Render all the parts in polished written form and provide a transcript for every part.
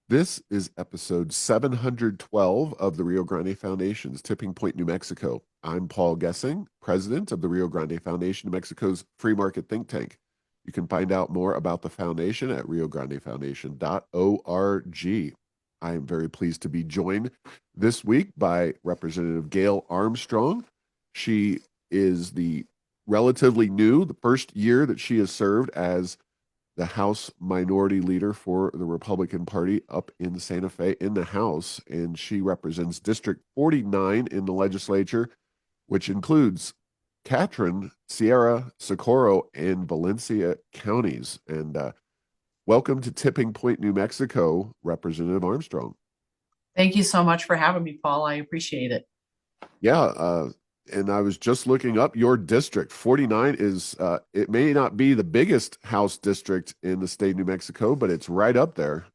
This is episode 712 of the Rio Grande Foundation's Tipping Point, New Mexico. I'm Paul Gessing, president of the Rio Grande Foundation, New Mexico's free market think tank. You can find out more about the foundation at riograndefoundation.org. I am very pleased to be joined this week by Representative Gail Armstrong. She is the relatively new, the first year that she has served as the House Minority Leader for the Republican Party up in Santa Fe in the House, and she represents District 49 in the legislature, which includes Catron, Sierra, Socorro, and Valencia counties. And welcome to Tipping Point, New Mexico, Representative Armstrong. Thank you so much for having me, Paul. I appreciate it. Yeah, and I was just looking up your district. 49 is, it may not be the biggest House district in the state of New Mexico, but it's right up there.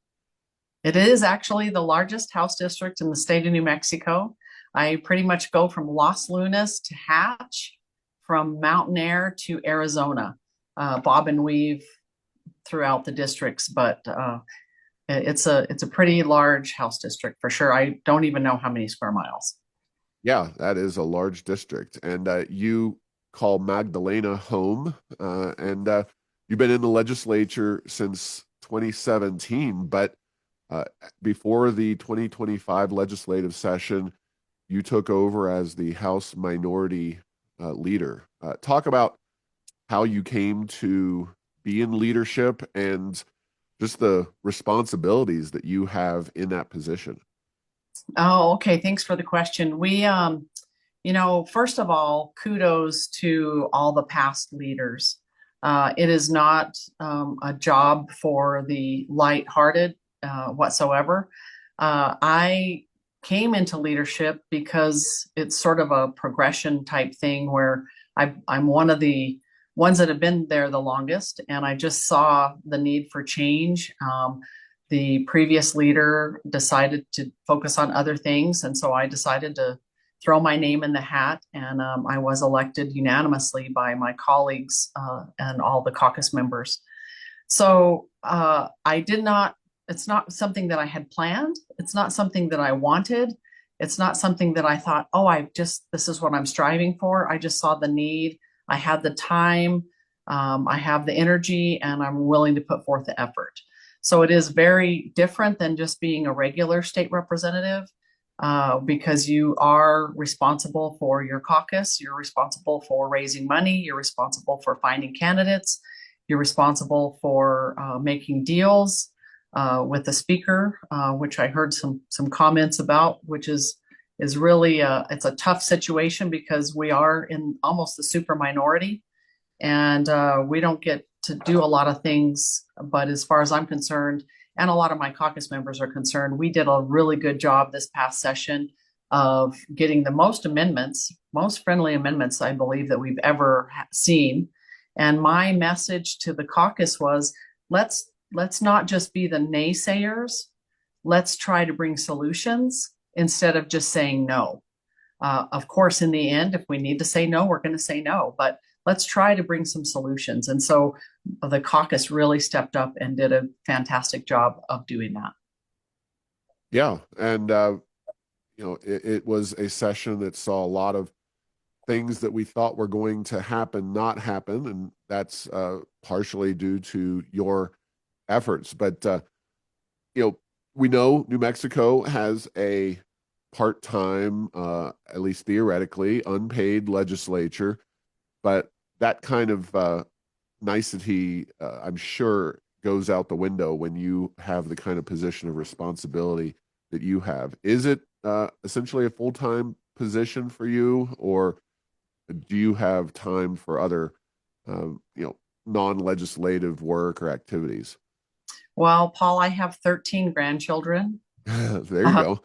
It is actually the largest House district in the state of New Mexico. I pretty much go from Los Lunas to Hatch, from Mountain Air to Arizona, bob and weave throughout the districts, but it's a pretty large House district for sure. I don't even know how many square miles. Yeah, that is a large district. And you call Magdalena home, and you've been in the legislature since 2017, but uh, before the 2025 legislative session, you took over as the House Minority Leader. Talk about how you came to be in leadership and just the responsibilities that you have in that position. Oh, okay. Thanks for the question. First of all, kudos to all the past leaders. It is not a job for the lighthearted whatsoever. I came into leadership because it's sort of a progression type thing where I'm one of the ones that have been there the longest, and I just saw the need for change. The previous leader decided to focus on other things, and so I decided to throw my name in the hat, and I was elected unanimously by my colleagues and all the caucus members. So I did not, it's not something that I had planned. It's not something that I wanted. It's not something that I thought, oh, this is what I'm striving for. I just saw the need. I had the time, I have the energy, and I'm willing to put forth the effort. So it is very different than just being a regular state representative because you are responsible for your caucus, you're responsible for raising money, you're responsible for finding candidates, you're responsible for making deals with the speaker, which I heard some comments about, which is really it's a tough situation because we are in almost the super minority, and we don't get to do a lot of things. But as far as I'm concerned, and a lot of my caucus members are concerned, we did a really good job this past session of getting the most amendments, most friendly amendments, I believe, that we've ever seen. And my message to the caucus was, let's not just be the naysayers. Let's try to bring solutions instead of just saying no. Of course, in the end, if we need to say no, we're going to say no, but let's try to bring some solutions. And so the caucus really stepped up and did a fantastic job of doing that. Yeah, and it was a session that saw a lot of things that we thought were going to happen not happen, and that's partially due to your efforts. But you know, we know New Mexico has a part-time, at least theoretically, unpaid legislature, but that kind of nicety, I'm sure, goes out the window when you have the kind of position of responsibility that you have. Is it essentially a full-time position for you, or do you have time for other, non-legislative work or activities? Well, Paul, I have 13 grandchildren, There you uh, go.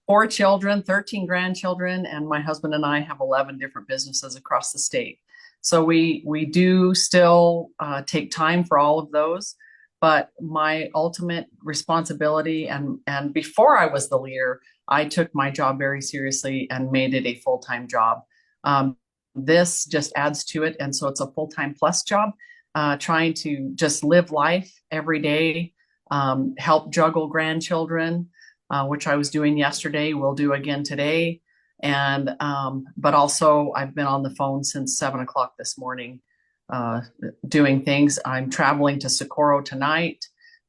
4 children, 13 grandchildren, and my husband and I have 11 different businesses across the state. So we do still take time for all of those, but my ultimate responsibility, and before I was the leader, I took my job very seriously and made it a full-time job. Um, this just adds to it, and so it's a full-time plus job, trying to just live life every day, help juggle grandchildren, which I was doing yesterday, will do again today. And but also I've been on the phone since 7 o'clock this morning, uh, doing things. I'm traveling to Socorro tonight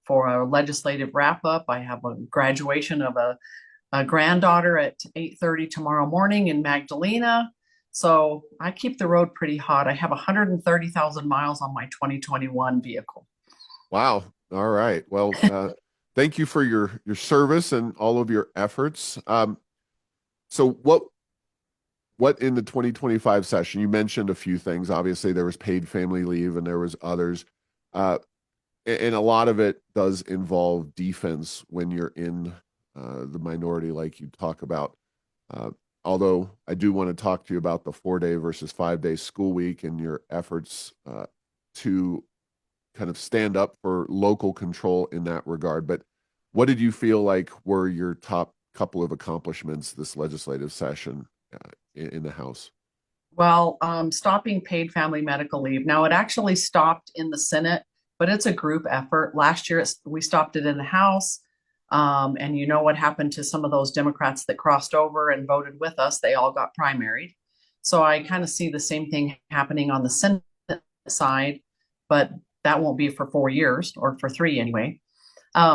for a legislative wrap up. I have a graduation of a granddaughter at 8:30 tomorrow morning in Magdalena. So I keep the road pretty hot. I have 130,000 miles on my 2021 vehicle. Wow. All right. Well, thank you for your service and all of your efforts. So what in the 2025 session, you mentioned a few things. Obviously, there was paid family leave and there was others. Uh, and a lot of it does involve defense when you're in the minority, like you talk about. Uh, Although I do want to talk to you about the 4 day versus 5 day school week and your efforts to kind of stand up for local control in that regard. But what did you feel like were your top couple of accomplishments this legislative session in the House? Well, stopping paid family medical leave. Now, it actually stopped in the Senate, but it's a group effort. Last year, we stopped it in the House. And you know what happened to some of those Democrats that crossed over and voted with us? They all got primaried. So I kind of see the same thing happening on the Senate side, but that won't be for 4 years or for three anyway.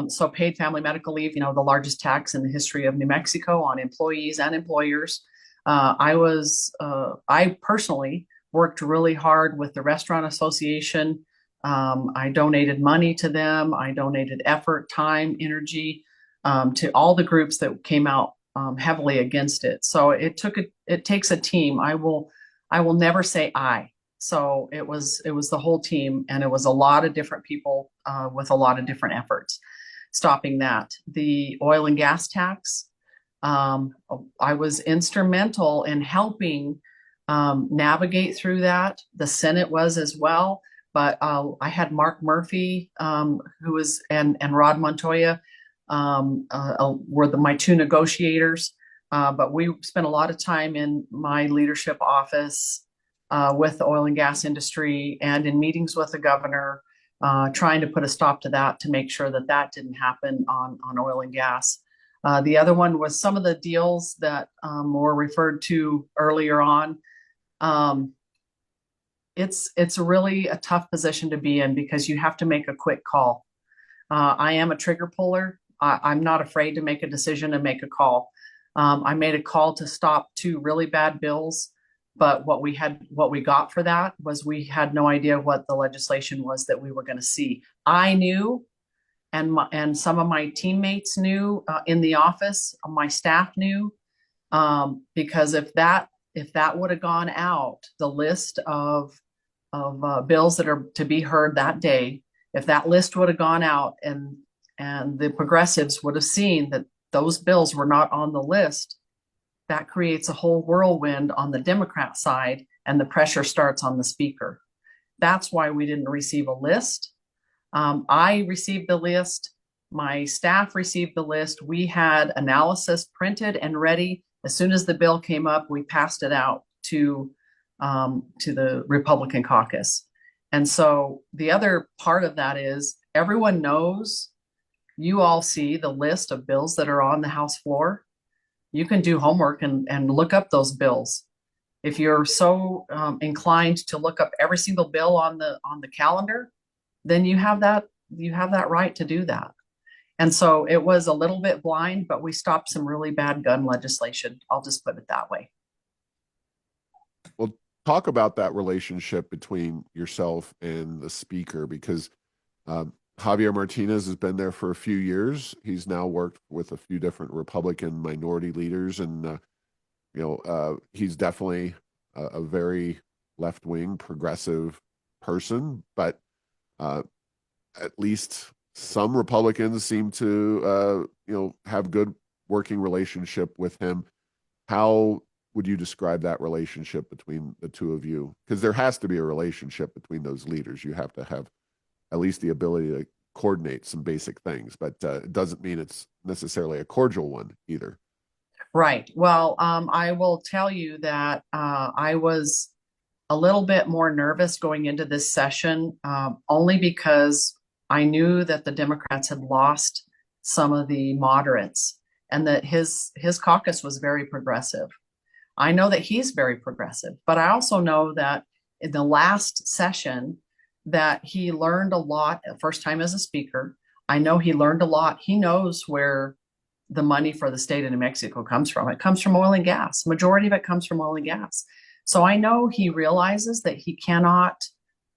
So paid family medical leave, the largest tax in the history of New Mexico on employees and employers. I personally worked really hard with the Restaurant Association. I donated money to them. I donated effort, time, energy, to all the groups that came out heavily against it. So it takes a team. I will never say I. So it was the whole team, and it was a lot of different people with a lot of different efforts stopping that. The oil and gas tax, um, I was instrumental in helping navigate through that. The Senate was as well, but I had Mark Murphy, who was and Rod Montoya, were my two negotiators. But we spent a lot of time in my leadership office with the oil and gas industry and in meetings with the governor, trying to put a stop to that to make sure that that didn't happen on oil and gas. The other one was some of the deals that were referred to earlier on. Um, it's really a tough position to be in because you have to make a quick call. I am a trigger puller. I'm not afraid to make a decision and make a call. I made a call to stop two really bad bills, but what we got for that was we had no idea what the legislation was that we were going to see. I knew, and some of my teammates knew in the office. My staff knew, because if that would have gone out, the list of bills that are to be heard that day, if that list would have gone out and the progressives would have seen that those bills were not on the list, that creates a whole whirlwind on the Democrat side, and the pressure starts on the speaker. That's why we didn't receive a list. I received the list. My staff received the list. We had analysis printed and ready. As soon as the bill came up, we passed it out to the Republican caucus. And so the other part of that is everyone knows, you all see the list of bills that are on the House floor. You can do homework and look up those bills. If you're so inclined to look up every single bill on the calendar, then you have that right to do that. And so it was a little bit blind, but we stopped some really bad gun legislation. I'll just put it that way. Well, talk about that relationship between yourself and the speaker, because Javier Martinez has been there for a few years. He's now worked with a few different Republican minority leaders, and he's definitely a very left-wing progressive person. But at least some Republicans seem to have good working relationship with him. How would you describe that relationship between the two of you? Because there has to be a relationship between those leaders. You have to have at least the ability to coordinate some basic things, but it doesn't mean it's necessarily a cordial one either. Right. Well, I will tell you that I was a little bit more nervous going into this session, only because I knew that the Democrats had lost some of the moderates and that his caucus was very progressive. I know that he's very progressive, but I also know that in the last session that he learned a lot, first time as a speaker. I know he learned a lot. He knows where the money for the state of New Mexico comes from. It comes from oil and gas. Majority of it comes from oil and gas. So I know he realizes that he cannot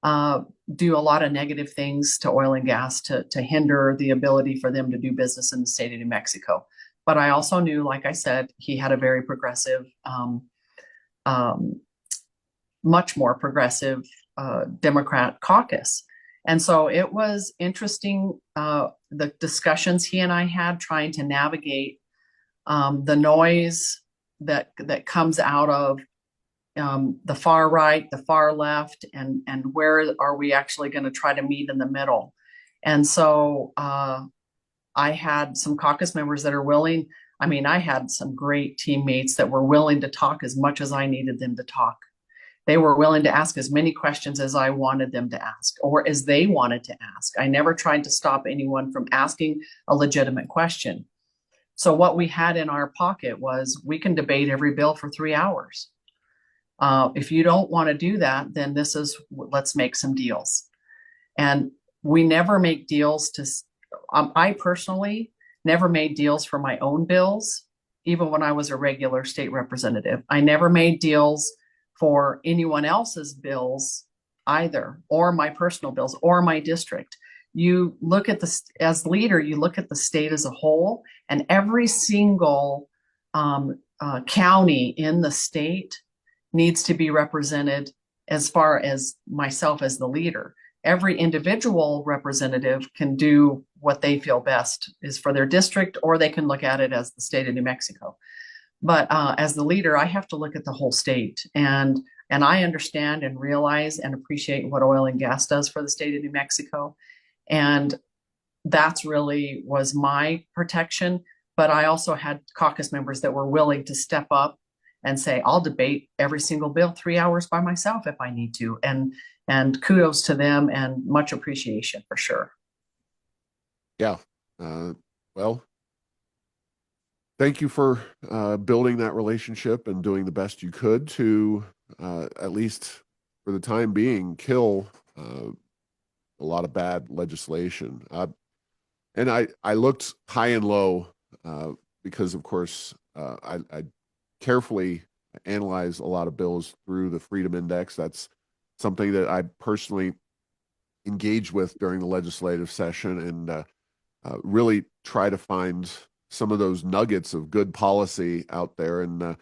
uh, do a lot of negative things to oil and gas to hinder the ability for them to do business in the state of New Mexico. But I also knew, like I said, he had a very progressive, um, much more progressive Democrat caucus. And so it was interesting, the discussions he and I had trying to navigate the noise that comes out of the far right, the far left, and where are we actually going to try to meet in the middle. And so I had some caucus members that are willing. I mean, I had some great teammates that were willing to talk as much as I needed them to talk. They were willing to ask as many questions as I wanted them to ask or as they wanted to ask. I never tried to stop anyone from asking a legitimate question. So what we had in our pocket was we can debate every bill for 3 hours. If you don't want to do that, then let's make some deals. And we never make deals I personally never made deals for my own bills, even when I was a regular state representative. I never made deals for anyone else's bills either, or my personal bills, or my district. You look at as leader, you look at the state as a whole, and every single county in the state needs to be represented as far as myself as the leader. Every individual representative can do what they feel best is for their district, or they can look at it as the state of New Mexico. But as the leader, I have to look at the whole state, and I understand and realize and appreciate what oil and gas does for the state of New Mexico, and that's really was my protection. But I also had caucus members that were willing to step up and say, "I'll debate every single bill 3 hours by myself if I need to," and kudos to them and much appreciation for sure. Yeah. Well, thank you for building that relationship and doing the best you could to at least for the time being kill a lot of bad legislation. And I looked high and low because, of course, I carefully analyze a lot of bills through the Freedom Index. That's something that I personally engage with during the legislative session and really try to find some of those nuggets of good policy out there. And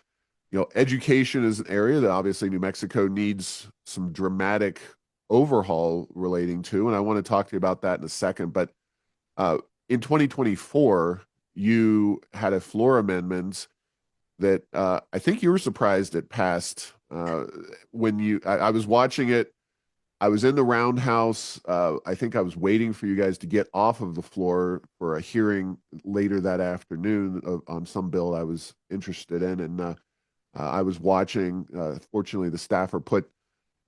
education is an area that obviously New Mexico needs some dramatic overhaul relating to, and I want to talk to you about that in a second. But in 2024, you had a floor amendment that I think you were surprised it passed when I was watching it. I was in the roundhouse. I think I was waiting for you guys to get off of the floor for a hearing later that afternoon on some bill I was interested in. And I was watching. Fortunately, the staffer put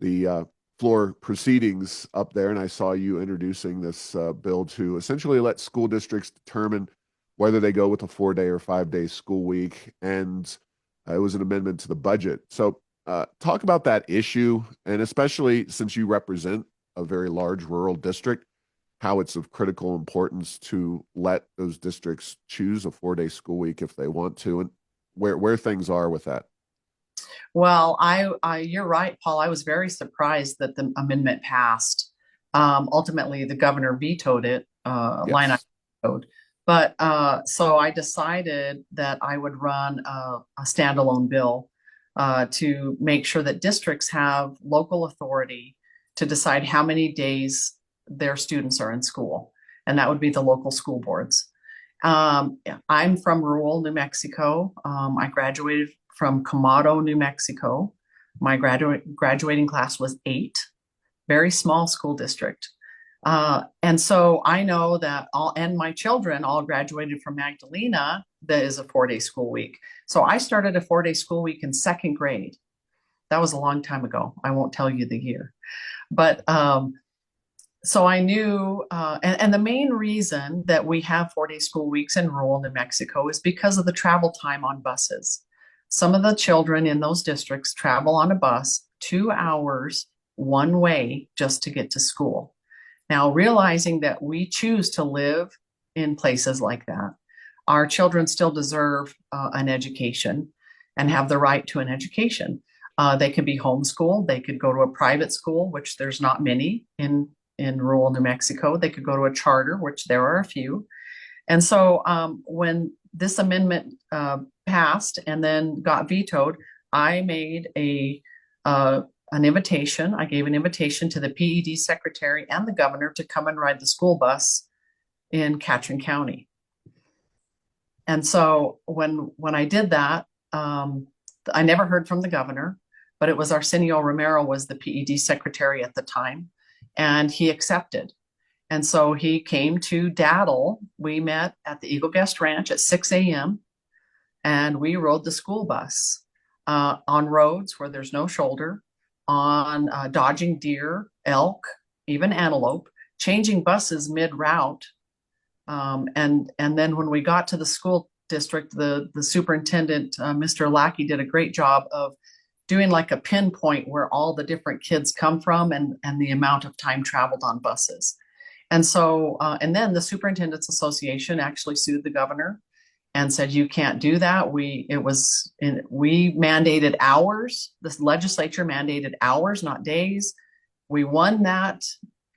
the floor proceedings up there, and I saw you introducing this bill to essentially let school districts determine whether they go with a 4-day or 5-day school week. And it was an amendment to the budget. So talk about that issue, and especially since you represent a very large rural district, how it's of critical importance to let those districts choose a 4-day school week if they want to, and where things are with that. Well, you're right, Paul. I was very surprised that the amendment passed. Ultimately, the governor vetoed it, line item Yes. code. But so I decided that I would run a standalone bill to make sure that districts have local authority to decide how many days their students are in school, and that would be the local school boards. I'm from rural New Mexico. I graduated from Camado, New Mexico. My graduating class was 8, very small school district. And so I know that and my children all graduated from Magdalena, that is a 4-day school week. So I started a 4-day school week in 2nd grade. That was a long time ago. I won't tell you the year. But so I knew, and the main reason that we have 4-day school weeks in rural New Mexico is because of the travel time on buses. Some of the children in those districts travel on a bus 2 hours one way just to get to school. Now, realizing that we choose to live in places like that, our children still deserve an education and have the right to an education. They could be homeschooled. They could go to a private school, which there's not many in rural New Mexico. They could go to a charter, which there are a few. And so when this amendment passed and then got vetoed, I made an invitation. I gave an invitation to the PED secretary and the governor to come and ride the school bus in Catron County. And so when I did that, I never heard from the governor, but it was Arsenio Romero was the PED secretary at the time, and he accepted. And so he came to Daddle. We met at the Eagle Guest Ranch at 6 a.m. and we rode the school bus on roads where there's no shoulder, on dodging deer, elk, even antelope, changing buses mid-route. And then when we got to the school district, the superintendent, Mr. Lackey, did a great job of doing like a pinpoint where all the different kids come from and the amount of time traveled on buses. And so, and then the Superintendent's Association actually sued the governor and said, you can't do that. We mandated hours. This legislature mandated hours, not days. We won that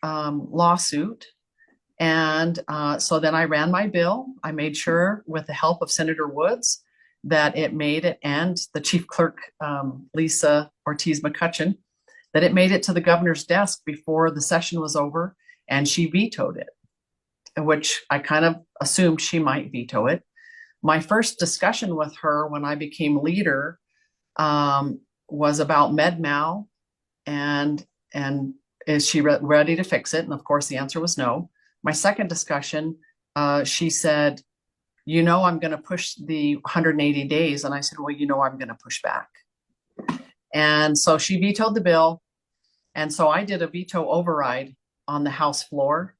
lawsuit. And so then I ran my bill. I made sure, with the help of Senator Woods, that it made it, and the chief clerk, Lisa Ortiz McCutcheon, that it made it to the governor's desk before the session was over, and she vetoed it, which I kind of assumed she might veto it. My first discussion with her when I became leader was about MedMal, and is she ready to fix it? And of course, the answer was no. My second discussion, she said, I'm going to push the 180 days. And I said, well, I'm going to push back. And so she vetoed the bill. And so I did a veto override on the House floor,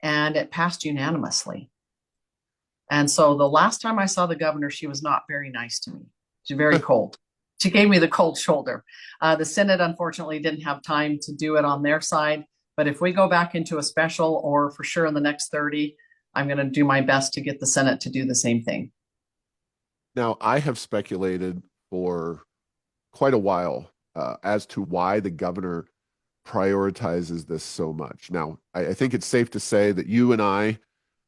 and it passed unanimously. And so the last time I saw the governor, she was not very nice to me. She's very cold. She gave me the cold shoulder. The Senate, unfortunately, didn't have time to do it on their side. But if we go back into a special, or for sure in the next 30, I'm going to do my best to get the Senate to do the same thing. Now, I have speculated for quite a while as to why the governor prioritizes this so much. Now, I think it's safe to say that you and I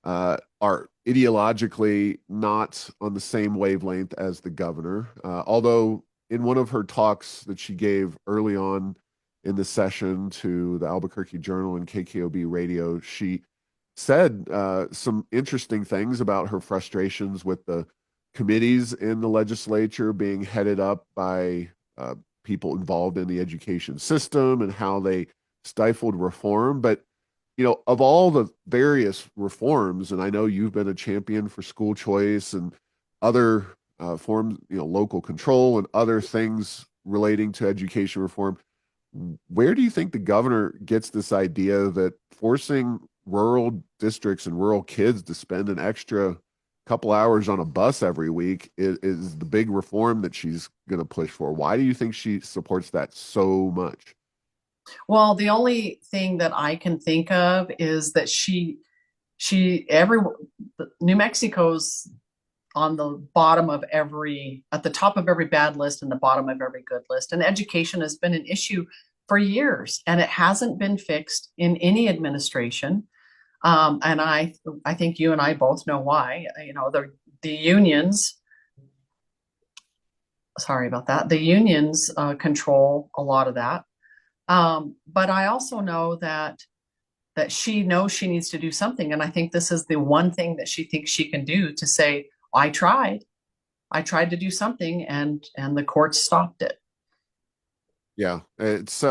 are ideologically not on the same wavelength as the governor, although in one of her talks that she gave early on in the session to the Albuquerque Journal and KKOB radio, she said some interesting things about her frustrations with the committees in the legislature being headed up by people involved in the education system and how they stifled reform. But, of all the various reforms, and I know you've been a champion for school choice and other forms, local control and other things relating to education reform, where do you think the governor gets this idea that forcing rural districts and rural kids to spend an extra couple hours on a bus every week is the big reform that she's going to push for? Why do you think she supports that so much? Well, the only thing that I can think of is that New Mexico's on the bottom of at the top of every bad list and the bottom of every good list. And education has been an issue for years, and it hasn't been fixed in any administration. And I think you and I both know why. The unions. Sorry about that. The unions control a lot of that. But I also know that she knows she needs to do something, and I think this is the one thing that she thinks she can do to say, I tried to do something, and the courts stopped it. Yeah, it's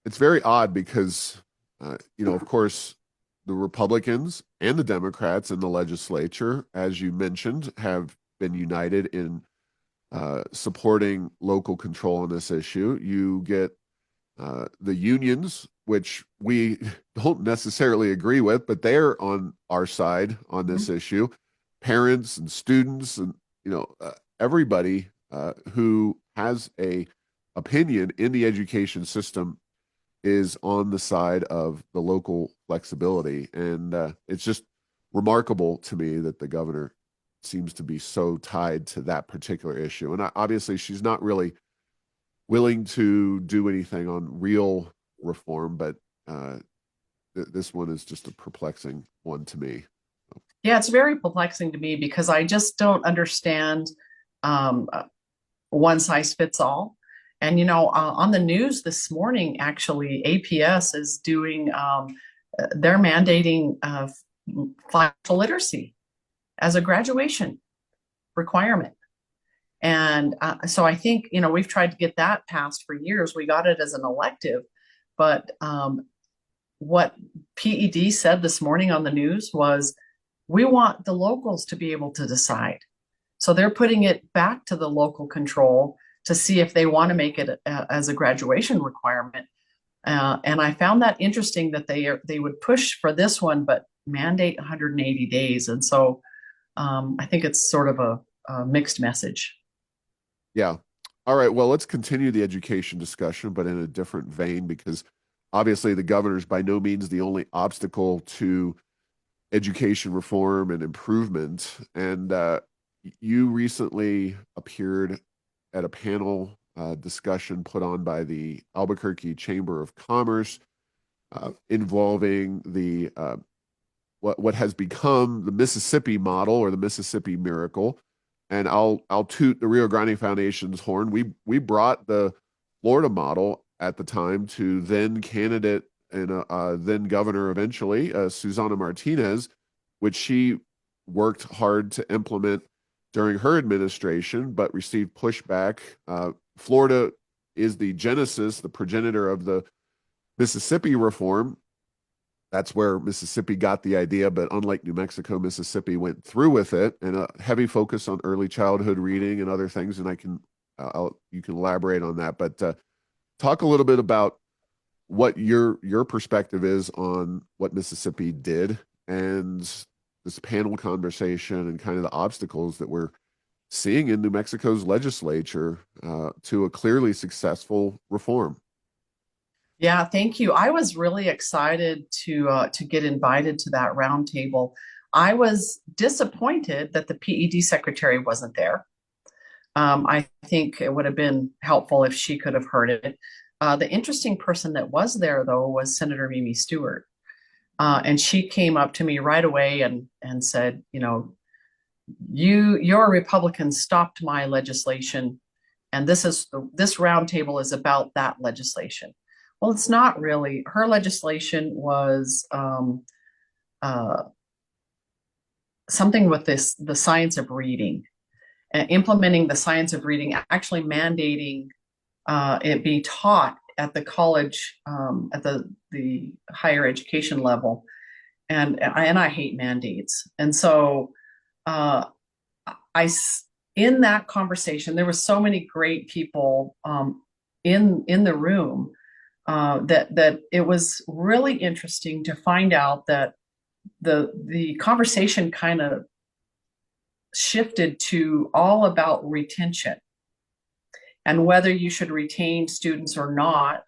very odd because of course, the Republicans and the Democrats in the legislature, as you mentioned, have been united in supporting local control on this issue. You get The unions, which we don't necessarily agree with, but they're on our side on this Mhm. issue. Parents and students, and everybody who has a opinion in the education system is on the side of the local flexibility, and it's just remarkable to me that the governor seems to be so tied to that particular issue. And obviously, she's not really willing to do anything on real reform, but uh, this one is just a perplexing one to me. Yeah, it's very perplexing to me because I just don't understand um, one size fits all. And on the news this morning, actually, APS is doing they're mandating financial literacy as a graduation requirement. And so I think, we've tried to get that passed for years. We got it as an elective, but what PED said this morning on the news was we want the locals to be able to decide. So they're putting it back to the local control to see if they want to make it as a graduation requirement. And I found that interesting that they would push for this one, but mandate 180 days. And so I think it's sort of a mixed message. Yeah. All right. Well, let's continue the education discussion, but in a different vein, because obviously the governor is by no means the only obstacle to education reform and improvement. And you recently appeared at a panel discussion put on by the Albuquerque Chamber of Commerce involving the what has become the Mississippi model or the Mississippi miracle. And I'll toot the Rio Grande Foundation's horn. We brought the Florida model at the time to then candidate and then governor eventually, Susana Martinez, which she worked hard to implement during her administration, but received pushback. Florida is the genesis, the progenitor of the Mississippi reform. That's where Mississippi got the idea, but unlike New Mexico, Mississippi went through with it, and a heavy focus on early childhood reading and other things. And you can elaborate on that, but talk a little bit about what your perspective is on what Mississippi did and this panel conversation and kind of the obstacles that we're seeing in New Mexico's legislature to a clearly successful reform. Yeah, thank you. I was really excited to get invited to that roundtable. I was disappointed that the PED secretary wasn't there. I think it would have been helpful if she could have heard it. The interesting person that was there, though, was Senator Mimi Stewart. And she came up to me right away and said, your Republicans stopped my legislation, and this roundtable is about that legislation. Well, it's not really. Her legislation was uh, something with the science of reading, implementing the science of reading, actually mandating it be taught at the college, at the higher education level. And I hate mandates. And so I in that conversation, there were so many great people in the room that it was really interesting to find out that the conversation kind of shifted to all about retention and whether you should retain students or not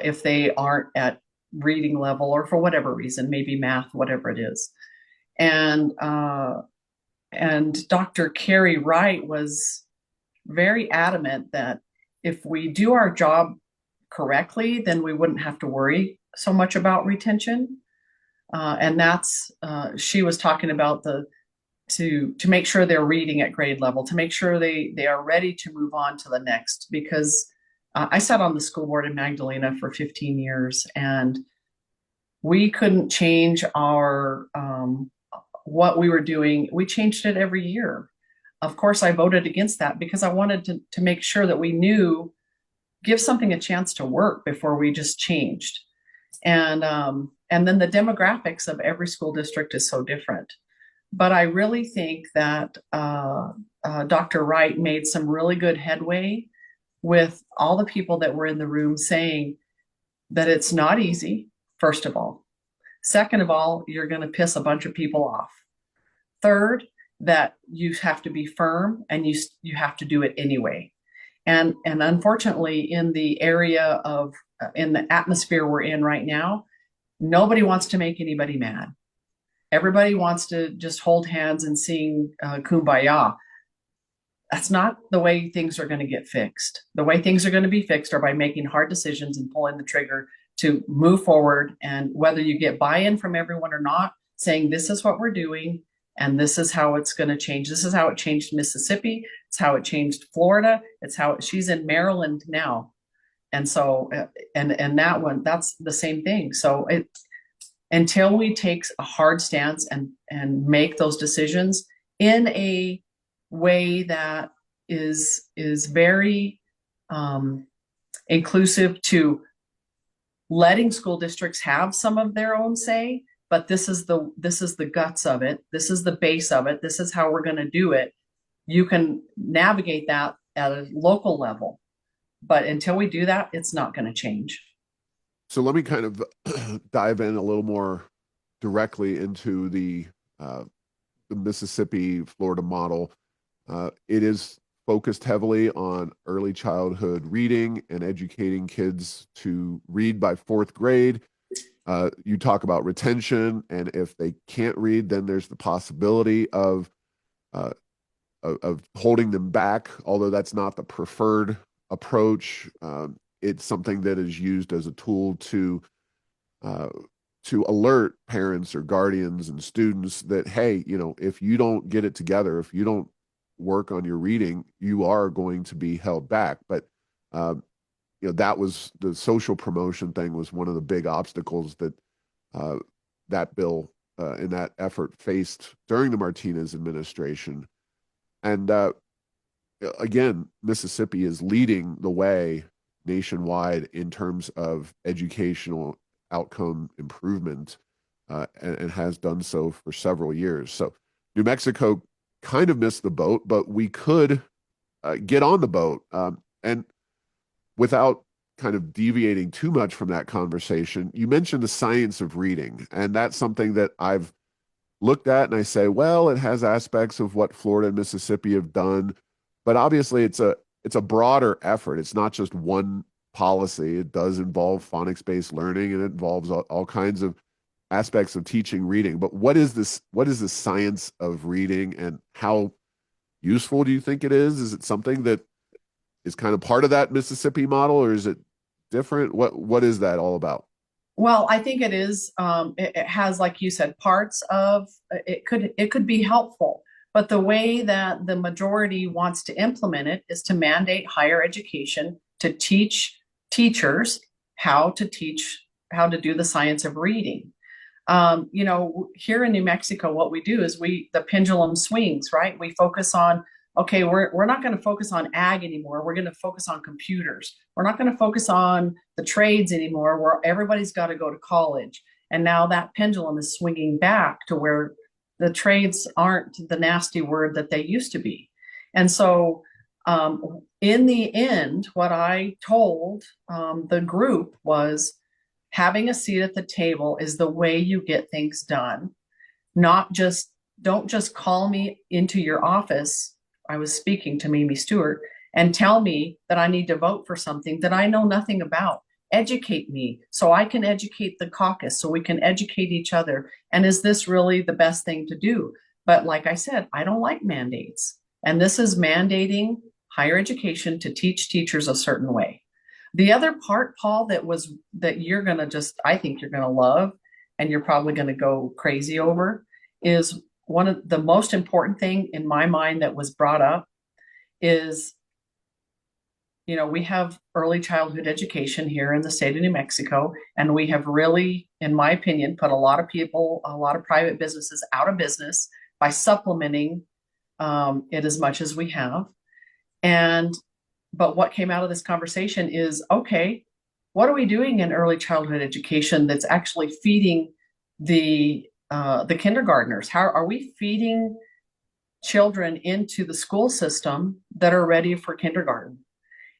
if they aren't at reading level or for whatever reason, maybe math, whatever it is. And Dr. Carrie Wright was very adamant that if we do our job correctly, then we wouldn't have to worry so much about retention. And that's she was talking about to make sure they're reading at grade level, to make sure they are ready to move on to the next. Because I sat on the school board in Magdalena for 15 years, and we couldn't change our what we were doing. We changed it every year. Of course, I voted against that because I wanted to make sure that we knew, give something a chance to work before we just changed. And then the demographics of every school district is so different. But I really think that Dr. Wright made some really good headway with all the people that were in the room saying that it's not easy, first of all. Second of all, you're going to piss a bunch of people off. Third, that you have to be firm and you have to do it anyway. And unfortunately, in the area of in the atmosphere we're in right now, nobody wants to make anybody mad. Everybody wants to just hold hands and sing kumbaya. That's not the way things are going to get fixed. The way things are going to be fixed are by making hard decisions and pulling the trigger to move forward. And whether you get buy-in from everyone or not, saying this is what we're doing and this is how it's going to change. This is how it changed Mississippi. It's how it changed Florida. It's how she's in Maryland now. And so, and that one, that's the same thing. So until we take a hard stance and make those decisions in a way that is very inclusive to letting school districts have some of their own say, but this is the guts of it. This is the base of it. This is how we're going to do it. You can navigate that at a local level, but until we do that, it's not going to change. So let me kind of dive in a little more directly into the Mississippi Florida model. It is focused heavily on early childhood reading and educating kids to read by fourth grade. You talk about retention, and if they can't read, then there's the possibility uh, of holding them back. Although that's not the preferred approach, it's something that is used as a tool uh, to alert parents or guardians and students that, hey, if you don't get it together, if you don't work on your reading, you are going to be held back. But that was the social promotion thing was one of the big obstacles that uh, that bill and that effort faced during the Martinez administration. And again, Mississippi is leading the way nationwide in terms of educational outcome improvement, and has done so for several years. So New Mexico kind of missed the boat, but we could get on the boat. And without kind of deviating too much from that conversation, you mentioned the science of reading, and that's something that I've looked at and I say, well, it has aspects of what Florida and Mississippi have done, but obviously it's a broader effort. It's not just one policy. It does involve phonics-based learning, and it involves all kinds of aspects of teaching reading. But what is this? What is the science of reading, and how useful do you think it is? Is it something that is kind of part of that Mississippi model, or is it different? What is that all about? Well, I think it is. It has, like you said, parts of it could be helpful, but the way that the majority wants to implement it is to mandate higher education to teach teachers how to do the science of reading. Here in New Mexico, what we do is the pendulum swings, right? We focus on, okay, we're not going to focus on ag anymore. We're going to focus on computers. We're not going to focus on the trades anymore, where everybody's got to go to college. And now that pendulum is swinging back to where the trades aren't the nasty word that they used to be. And so, in the end, what I told the group was having a seat at the table is the way you get things done. Not just, don't just call me into your office. I was speaking to Mimi Stewart, and tell me that I need to vote for something that I know nothing about. Educate me so I can educate the caucus, so we can educate each other. And is this really the best thing to do? But like I said, I don't like mandates. And this is mandating higher education to teach teachers a certain way. The other part, Paul, that you're going to I think you're going to love, and you're probably going to go crazy over, is one of the most important thing in my mind that was brought up is, we have early childhood education here in the state of New Mexico, and we have really, in my opinion, put a lot of private businesses out of business by supplementing it as much as we have. But what came out of this conversation is, okay, what are we doing in early childhood education that's actually feeding the kindergartners? How are we feeding children into the school system that are ready for kindergarten?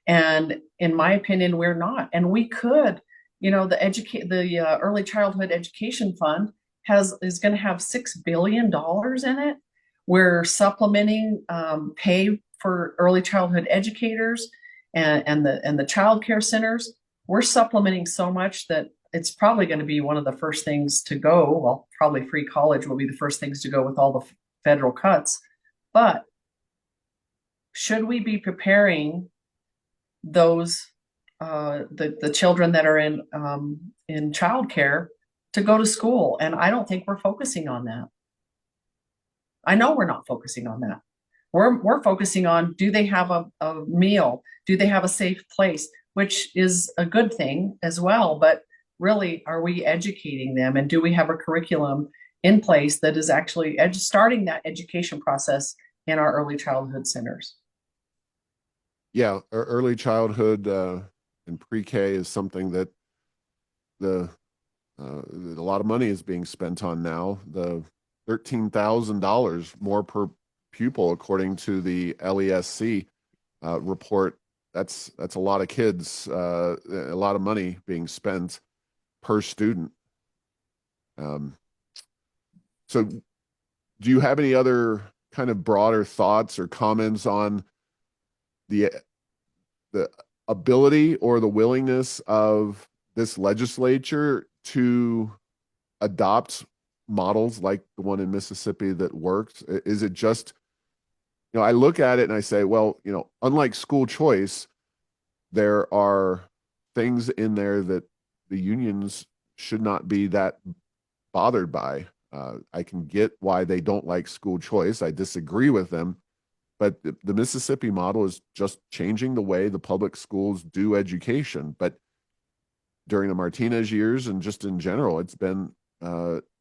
And in my opinion, we're not. And we could, the early childhood education fund is going to have $6 billion in it. We're supplementing pay for early childhood educators and the child care centers. We're supplementing so much that it's probably going to be one of the first things to go. Well, probably free college will be the first things to go with all the federal cuts. But should we be preparing those the children that are in childcare to go to school? And I don't think we're focusing on that. I know we're not focusing on that. We're focusing on, do they have a meal? Do they have a safe place? Which is a good thing as well. But really, are we educating them? And do we have a curriculum in place that is actually starting that education process in our early childhood centers? Yeah, early childhood and pre-K is something that the a lot of money is being spent on now. The $13,000 more per pupil, according to the LESC report. That's a lot of kids, a lot of money being spent per student. Um, so, do you have any other kind of broader thoughts or comments on the the ability or the willingness of this legislature to adopt models like the one in Mississippi that worked? Is it just, I look at it and I say, well, unlike school choice, there are things in there that the unions should not be that bothered by. I can get why they don't like school choice. I disagree with them, but the Mississippi model is just changing the way the public schools do education. But during the Martinez years and just in general, it's been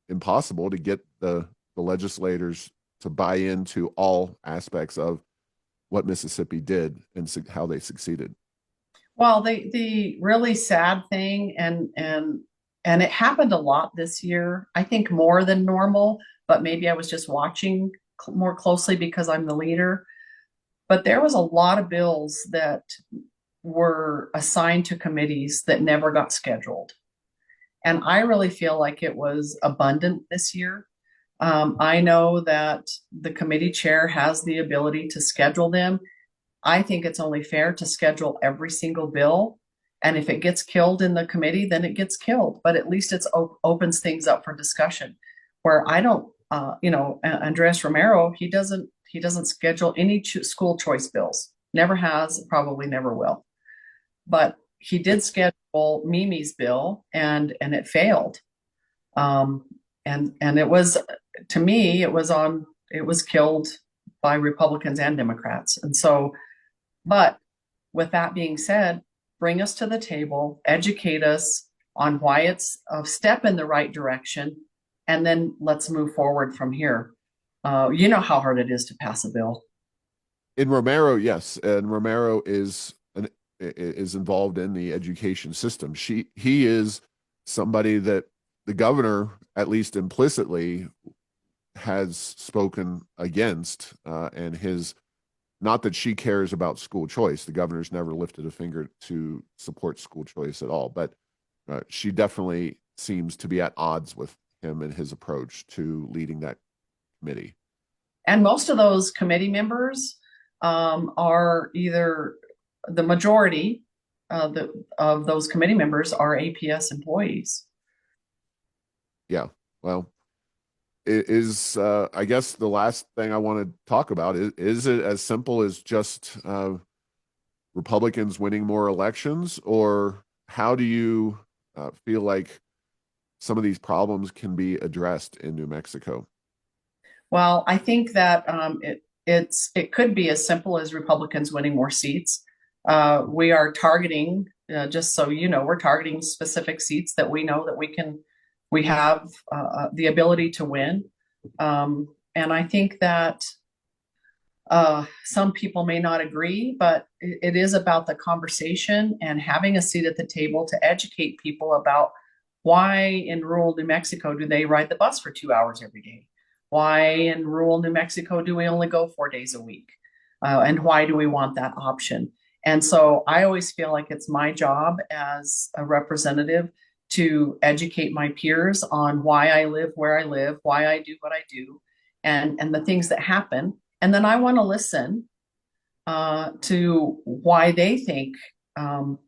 impossible to get the legislators to buy into all aspects of what Mississippi did and how they succeeded. Well, the really sad thing, and it happened a lot this year, I think more than normal, but maybe I was just watching more closely because I'm the leader. But there was a lot of bills that were assigned to committees that never got scheduled. And I really feel like it was abundant this year. I know that the committee chair has the ability to schedule them. I think it's only fair to schedule every single bill. And if it gets killed in the committee, then it gets killed. But at least it opens things up for discussion. Where I don't, Andres Romero, he doesn't schedule any school choice bills. Never has, probably never will. But he did schedule Mimi's bill, and it failed. And it was, to me, it was killed by Republicans and Democrats. And so, but with that being said, bring us to the table, educate us on why it's a step in the right direction, and then let's move forward from here. You know how hard it is to pass a bill. In Romero, yes, and Romero is involved in the education system. He is somebody that the governor, at least implicitly, has spoken against, and his, not that she cares about school choice. The governor's never lifted a finger to support school choice at all, but she definitely seems to be at odds with him and his approach to leading that committee. And most of those committee members are either the majority of those committee members are APS employees. Yeah, well, it is I guess the last thing I want to talk about is it as simple as just Republicans winning more elections, or how do you feel like some of these problems can be addressed in New Mexico? Well, I think that it could be as simple as Republicans winning more seats. We are targeting, just so you know, we're targeting specific seats that we know that we have the ability to win. And I think that some people may not agree, but it is about the conversation and having a seat at the table to educate people about why in rural New Mexico do they ride the bus for 2 hours every day? Why in rural New Mexico do we only go 4 days a week? And why do we want that option? And so I always feel like it's my job as a representative to educate my peers on why I live where I live, why I do what I do, and the things that happen. And then I want to listen to why they think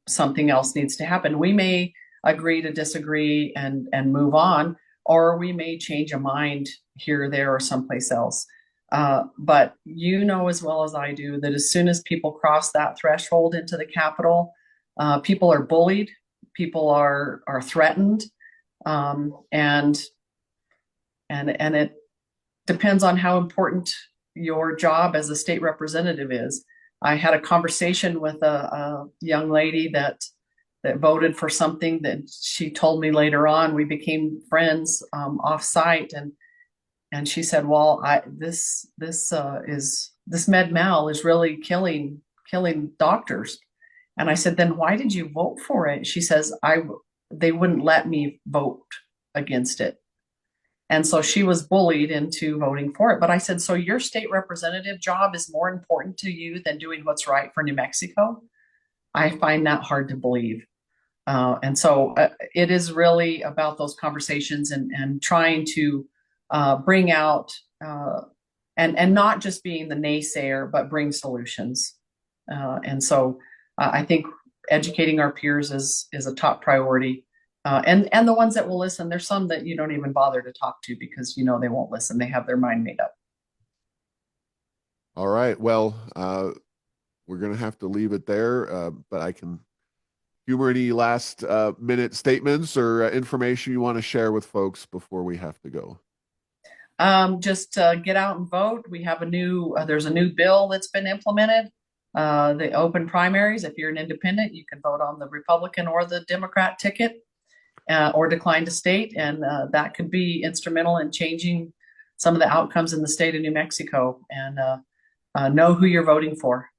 something else needs to happen. We may agree to disagree and move on, or we may change a mind here or there or someplace else. But you know as well as I do that as soon as people cross that threshold into the Capitol, people are bullied, people are threatened, and it depends on how important your job as a state representative is. I had a conversation with a young lady that voted for something that she told me later on. We became friends off site, and she said, "Well, this med mal is really killing doctors." And I said, "Then why did you vote for it?" She says, "They wouldn't let me vote against it." And so she was bullied into voting for it. But I said, "So your state representative job is more important to you than doing what's right for New Mexico?" I find that hard to believe. And so it is really about those conversations and trying to bring out and not just being the naysayer, but bring solutions. And so I think educating our peers is a top priority. And the ones that will listen, there's some that you don't even bother to talk to because you know they won't listen. They have their mind made up. All right. Well, we're going to have to leave it there, but I can humor any last minute statements or information you want to share with folks before we have to go. Just get out and vote. We have there's a new bill that's been implemented. The open primaries, if you're an independent, you can vote on the Republican or the Democrat ticket. Or decline to state, and that could be instrumental in changing some of the outcomes in the state of New Mexico. And know who you're voting for.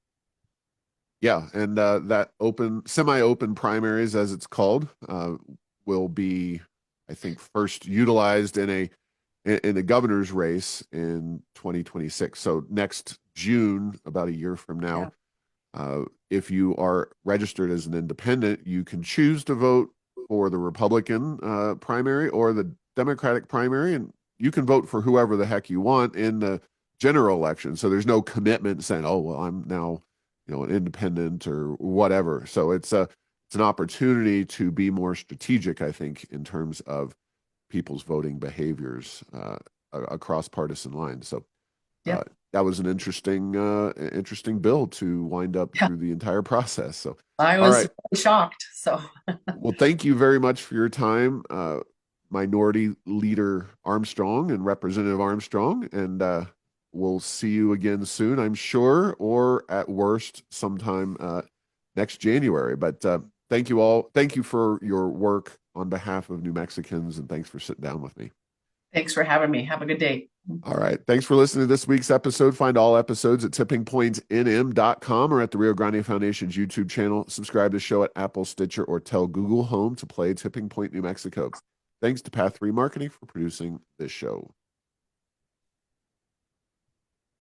Yeah, and that semi-open primaries, as it's called, will be, I think, first utilized in a governor's race in 2026. So next June, about a year from Yeah. now, if you are registered as an independent, you can choose to vote for the Republican primary or the Democratic primary, and you can vote for whoever the heck you want in the general election. So there's no commitment saying, "Oh, well, I'm now, an independent or whatever." So it's an opportunity to be more strategic, I think, in terms of people's voting behaviors across partisan lines. So uh, Yep. that was an interesting bill to wind up Yeah. through the entire process. So, I all was right. really shocked. So Well, thank you very much for your time, Minority Leader Armstrong and Representative Armstrong. And we'll see you again soon, I'm sure, or at worst, sometime next January. But thank you all. Thank you for your work on behalf of New Mexicans, and thanks for sitting down with me. thanks for having me. Have a good day. All right. Thanks for listening to this week's episode. Find all episodes at tippingpointnm.com or at the Rio Grande Foundation's YouTube channel. Subscribe to the show at Apple, Stitcher, or tell Google Home to play Tipping Point New Mexico. Thanks to Path 3 Marketing for producing this show.